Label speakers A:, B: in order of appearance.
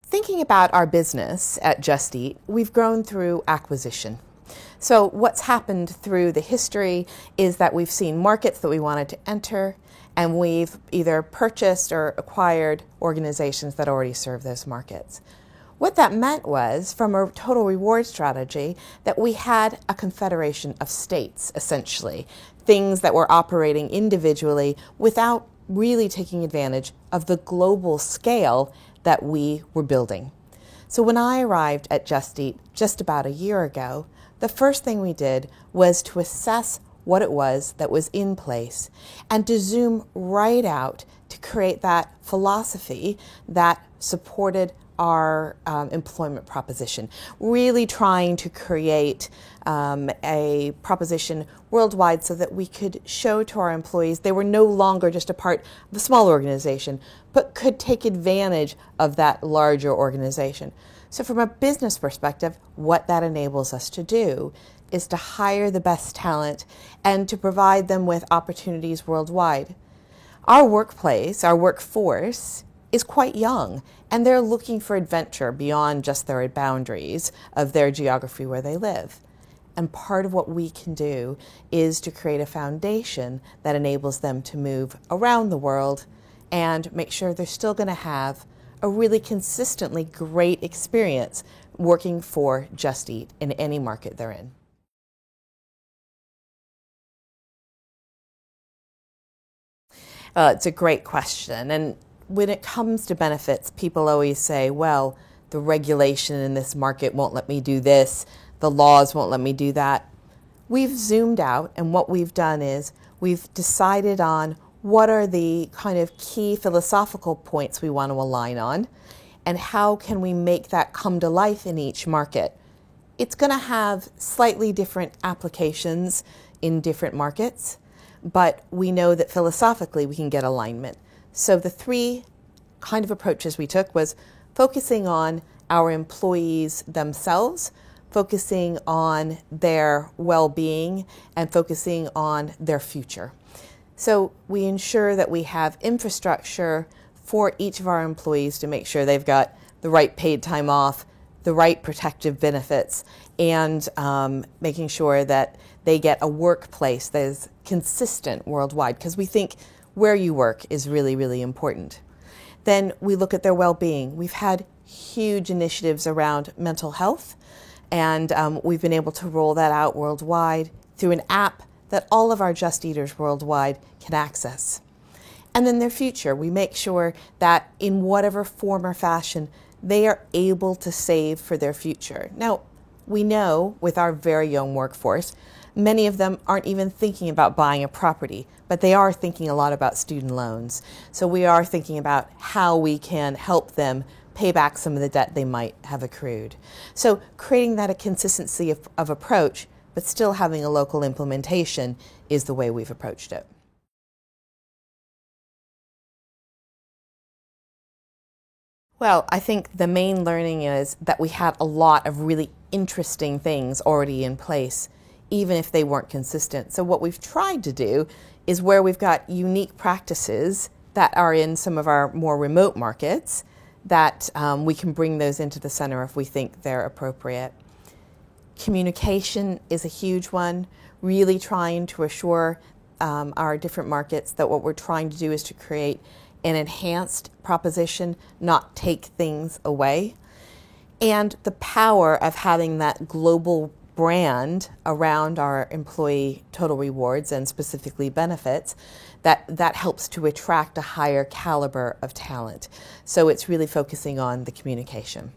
A: Thinking about our business at Just Eat, we've grown through acquisition. So what's happened through the history is that we've seen markets that we wanted to enter, and we've either purchased or acquired organizations that already serve those markets. What that meant was, from a total reward strategy, that we had a confederation of states, essentially, things that were operating individually without really taking advantage of the global scale that we were building. So when I arrived at Just Eat just about a year ago, the first thing we did was to assess what it was that was in place and to zoom right out to create that philosophy that supported our employment proposition, really trying to create a proposition worldwide so that we could show to our employees they were no longer just a part of a small organization, but could take advantage of that larger organization. So from a business perspective, what that enables us to do is to hire the best talent and to provide them with opportunities worldwide. Our workplace, our workforce, is quite young, and they're looking for adventure beyond just their boundaries of their geography where they live. And part of what we can do is to create a foundation that enables them to move around the world and make sure they're still going to have a really consistently great experience working for Just Eat in any market they're in. It's a great question. And when it comes to benefits, people always say, well, the regulation in this market won't let me do this, the laws won't let me do that. We've zoomed out, and what we've done is we've decided on what are the kind of key philosophical points we want to align on, and how can we make that come to life in each market. It's going to have slightly different applications in different markets, but we know that philosophically we can get alignment. So the three kind of approaches we took was focusing on our employees themselves, focusing on their well-being, and focusing on their future. So we ensure that we have infrastructure for each of our employees to make sure they've got the right paid time off, the right protective benefits, and making sure that they get a workplace that is consistent worldwide, because we think where you work is really, really important. Then we look at their well-being. We've had huge initiatives around mental health, and we've been able to roll that out worldwide through an app that all of our Just Eaters worldwide can access. And then their future, we make sure that in whatever form or fashion, they are able to save for their future. Now, we know with our very young workforce, many of them aren't even thinking about buying a property, but they are thinking a lot about student loans. So we are thinking about how we can help them pay back some of the debt they might have accrued. So creating that a consistency of approach, but still having a local implementation is the way we've approached it. Well, I think the main learning is that we had a lot of really interesting things already in place, even if they weren't consistent. So what we've tried to do is where we've got unique practices that are in some of our more remote markets, that we can bring those into the center if we think they're appropriate. Communication is a huge one, really trying to assure our different markets that what we're trying to do is to create an enhanced proposition, not take things away. And the power of having that global brand around our employee total rewards and specifically benefits, that helps to attract a higher caliber of talent. So it's really focusing on the communication.